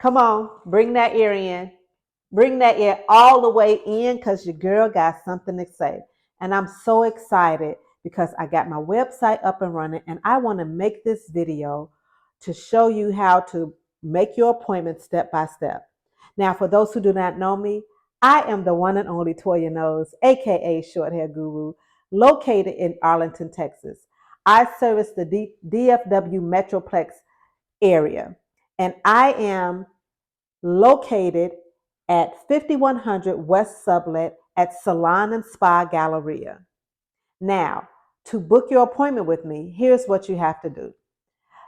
Come on, bring that ear in. Bring that ear all the way in because your girl got something to say. And I'm so excited because I got my website up and running and I want to make this video to show you how to make your appointment step by step. Now, for those who do not know me, I am the one and only Toya Knowles, aka Short Hair Guru, located in Arlington, Texas. I service the DFW Metroplex area, and I am located at 5100 West Sublet at Salon Spa Galleria. Now, to book your appointment with me, here's what you have to do.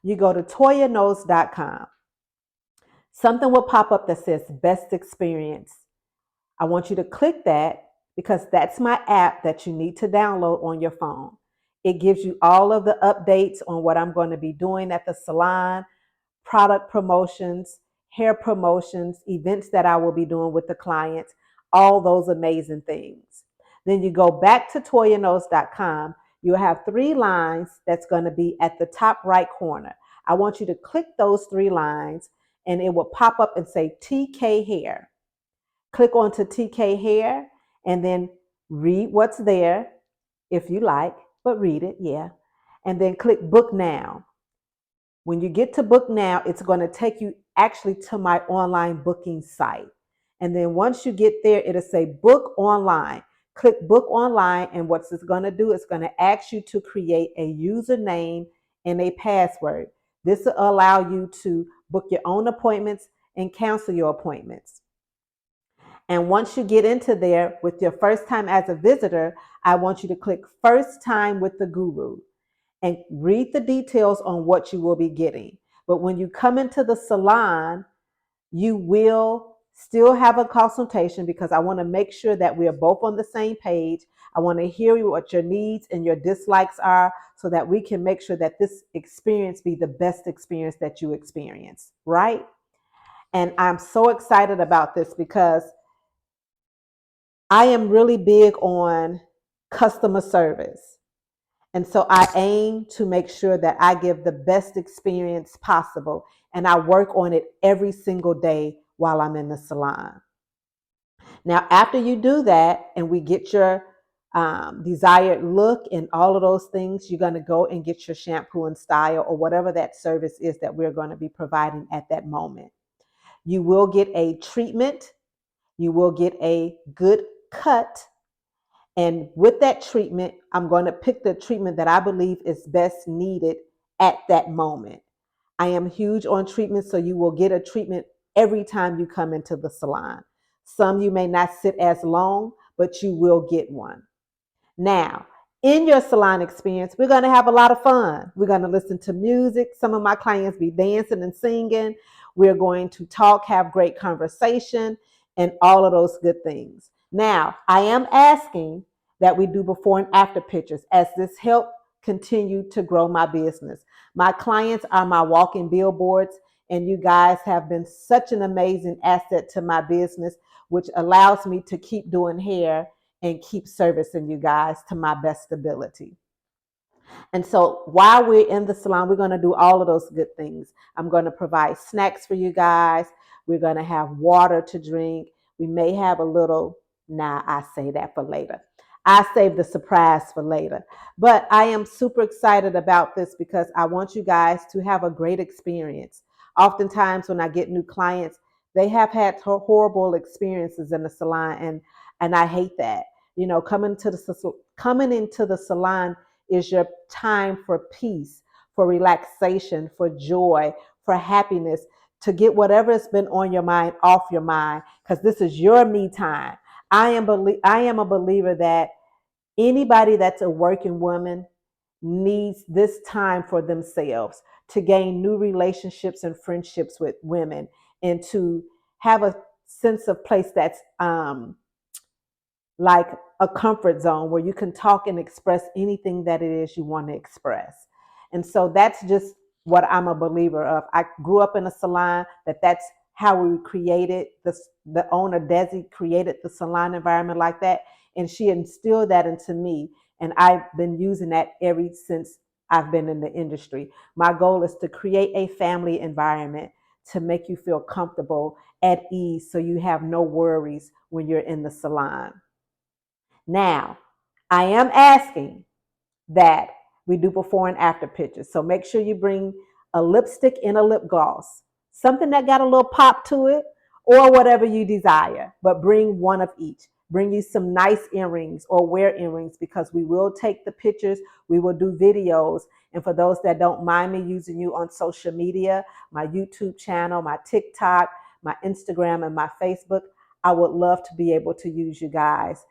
You go to toyaknowles.com. Something will pop up that says best experience. I want you to click that because that's my app that you need to download on your phone. It gives you all of the updates on what I'm going to be doing at the salon, product promotions, hair promotions, events that I will be doing with the clients, all those amazing things. Then you go back to toyaknowles.com. You'll have 3 lines that's going to be at the top right corner. I want you to click those 3 lines and it will pop up and say TK Hair. Click onto TK Hair and then read what's there if you like, but read it, yeah. And then click Book Now. When you get to Book Now, it's going to take you actually to my online booking site. And then once you get there, it'll say Book Online. Click Book Online, and what it's going to do is going to ask you to create a username and a password. This will allow you to book your own appointments and cancel your appointments. And once you get into there with your first time as a visitor, I want you to click First Time with the Guru and read the details on what you will be getting. But when you come into the salon, you will still have a consultation because I want to make sure that we are both on the same page. I want to hear what your needs and your dislikes are so that we can make sure that this experience be the best experience that you experience, right? And I'm so excited about this because I am really big on customer service. And so I aim to make sure that I give the best experience possible. And I work on it every single day while I'm in the salon. Now, after you do that and we get your desired look and all of those things, you're going to go and get your shampoo and style or whatever that service is that we're going to be providing at that moment. You will get a treatment. You will get a good cut. And with that treatment, I'm going to pick the treatment that I believe is best needed at that moment. I am huge on treatment, so you will get a treatment every time you come into the salon. Some you may not sit as long, but you will get one. Now, in your salon experience, we're going to have a lot of fun. We're going to listen to music. Some of my clients be dancing and singing. We're going to talk, have great conversation, and all of those good things. Now, I am asking that we do before and after pictures as this helps continue to grow my business. My clients are my walking billboards, and you guys have been such an amazing asset to my business, which allows me to keep doing hair and keep servicing you guys to my best ability. And so while we're in the salon, we're going to do all of those good things. I'm going to provide snacks for you guys. We're going to have water to drink. We may have a little, I say that for later. I save the surprise for later. But I am super excited about this because I want you guys to have a great experience. Oftentimes when I get new clients, they have had horrible experiences in the salon, and I hate that. You know, coming into the salon is your time for peace, for relaxation, for joy, for happiness, to get whatever's been on your mind off your mind, because this is your me time. I am a believer that anybody that's a working woman needs this time for themselves to gain new relationships and friendships with women and to have a sense of place that's like a comfort zone where you can talk and express anything that it is you want to express. And so that's just what I'm a believer of. I grew up in a salon that's how we created the owner, Desi, created the salon environment like that. And she instilled that into me. And I've been using that ever since I've been in the industry. My goal is to create a family environment, to make you feel comfortable, at ease, so you have no worries when you're in the salon. Now, I am asking that we do before and after pictures. So make sure you bring a lipstick and a lip gloss, something that got a little pop to it, or whatever you desire, but bring one of each. Bring you some nice earrings or wear earrings, because we will take the pictures, we will do videos. And for those that don't mind me using you on social media, my YouTube channel, my TikTok, my Instagram, and my Facebook, I would love to be able to use you guys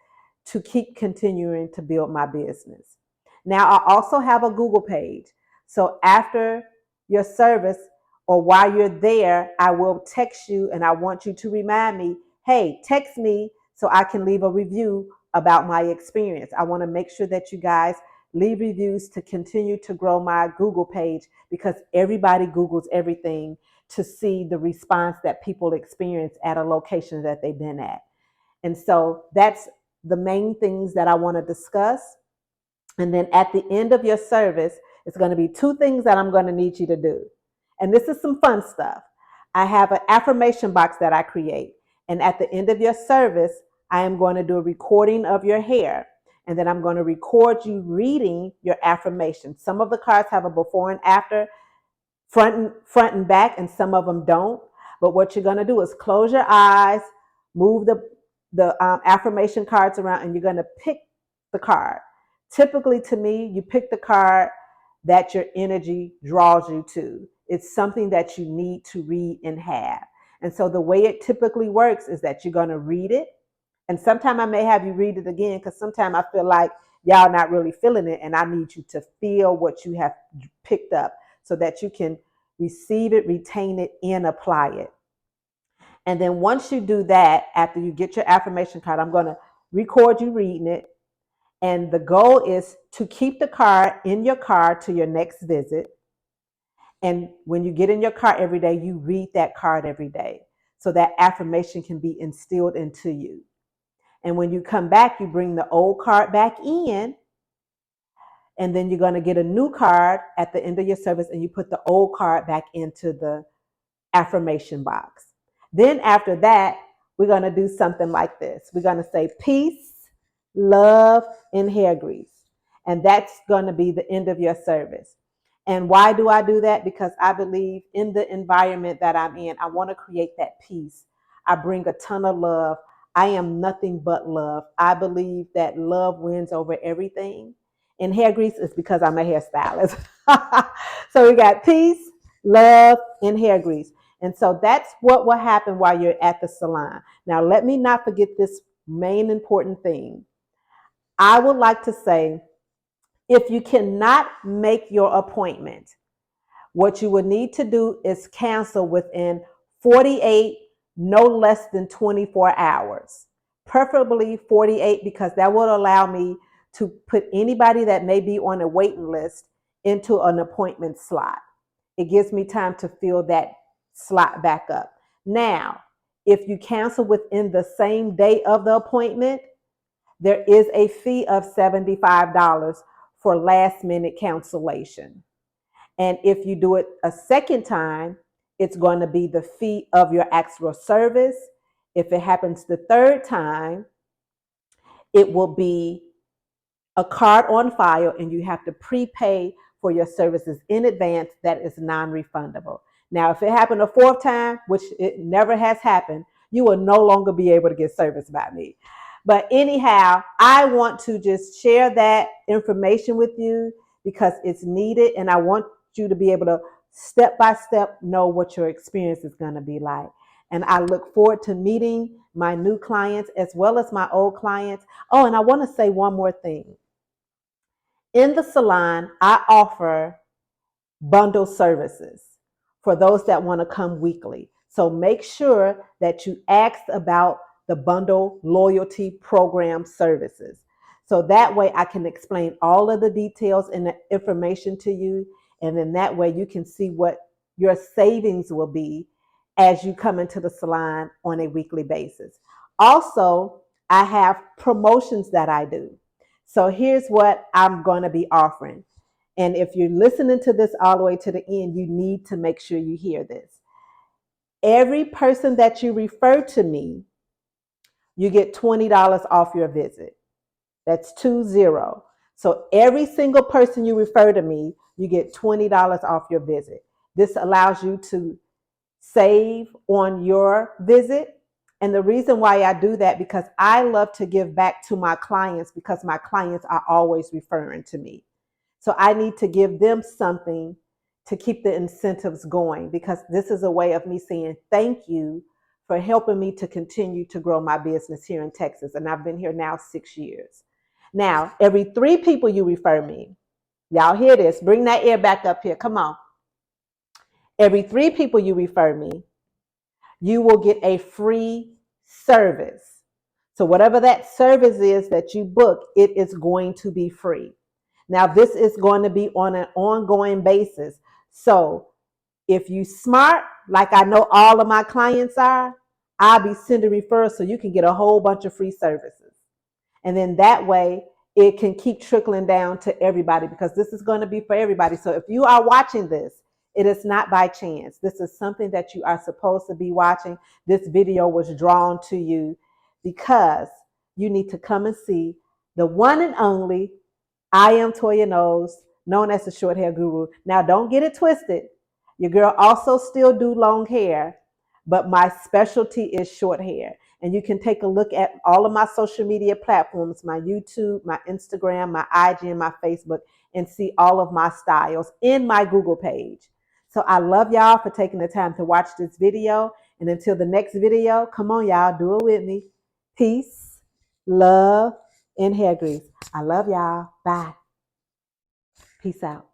to keep continuing to build my business. Now, I also have a Google page. So after your service or while you're there, I will text you, and I want you to remind me, hey, text me so I can leave a review about my experience. I want to make sure that you guys leave reviews to continue to grow my Google page, because everybody Googles everything to see the response that people experience at a location that they've been at. And so that's the main things that I want to discuss. And then at the end of your service, it's going to be two things that I'm going to need you to do. And this is some fun stuff. I have an affirmation box that I create. And at the end of your service, I am going to do a recording of your hair. And then I'm going to record you reading your affirmations. Some of the cards have a before and after, front and back, and some of them don't. But what you're going to do is close your eyes, move the affirmation cards around, and you're going to pick the card. Typically, to me, you pick the card that your energy draws you to. It's something that you need to read and have. And so the way it typically works is that you're going to read it. And sometimes I may have you read it again, because sometimes I feel like y'all not really feeling it, and I need you to feel what you have picked up so that you can receive it, retain it, and apply it. And then once you do that, after you get your affirmation card, I'm going to record you reading it. And the goal is to keep the card in your car to your next visit. And when you get in your car every day, you read that card every day, so that affirmation can be instilled into you. And when you come back, you bring the old card back in, and then you're going to get a new card at the end of your service, and you put the old card back into the affirmation box. Then after that, we're going to do something like this. We're going to say peace, love, and hair grease. And that's going to be the end of your service. And why do I do that? Because I believe in the environment that I'm in, I want to create that peace. I bring a ton of love. I am nothing but love. I believe that love wins over everything. And hair grease is because I'm a hairstylist. So we got peace, love, and hair grease. And so that's what will happen while you're at the salon. Now, let me not forget this main important thing. I would like to say, if you cannot make your appointment, what you would need to do is cancel within 48, no less than 24 hours. Preferably 48, because that will allow me to put anybody that may be on a waiting list into an appointment slot. It gives me time to fill that slot back up. Now, if you cancel within the same day of the appointment, there is a fee of $75 for last minute cancellation. And if you do it a second time, it's going to be the fee of your actual service. If it happens the third time, it will be a card on file, and you have to prepay for your services in advance. That is non-refundable. Now, if it happened a fourth time, which it never has happened, you will no longer be able to get service by me. But anyhow, I want to just share that information with you because it's needed, and I want you to be able to step by step know what your experience is going to be like. And I look forward to meeting my new clients as well as my old clients. Oh, and I want to say one more thing. In the salon, I offer bundle services for those that want to come weekly. So make sure that you ask about the bundle loyalty program services. So that way I can explain all of the details and the information to you. And then that way you can see what your savings will be as you come into the salon on a weekly basis. Also, I have promotions that I do. So here's what I'm going to be offering. And if you're listening to this all the way to the end, you need to make sure you hear this. Every person that you refer to me, you get $20 off your visit. That's 20. So every single person you refer to me, you get $20 off your visit. This allows you to save on your visit. And the reason why I do that, because I love to give back to my clients, because my clients are always referring to me. So I need to give them something to keep the incentives going, because this is a way of me saying thank you for helping me to continue to grow my business here in Texas. And I've been here now 6 years. Now, every 3 people you refer me, y'all hear this, bring that ear back up here. Come on. Every 3 people you refer me, you will get a free service. So whatever that service is that you book, it is going to be free. Now, this is going to be on an ongoing basis. So if you smart, like I know all of my clients are, I'll be sending referrals so you can get a whole bunch of free services. And then that way it can keep trickling down to everybody, because this is going to be for everybody. So if you are watching this, it is not by chance. This is something that you are supposed to be watching. This video was drawn to you because you need to come and see the one and only I am Toya Knowles, known as the short hair guru. Now, don't get it twisted. Your girl also still do long hair, but my specialty is short hair. And you can take a look at all of my social media platforms, my YouTube, my Instagram, my IG, and my Facebook, and see all of my styles in my Google page. So I love y'all for taking the time to watch this video. And until the next video, come on, y'all, do it with me. Peace, love, and hair grease. I love y'all. Bye. Peace out.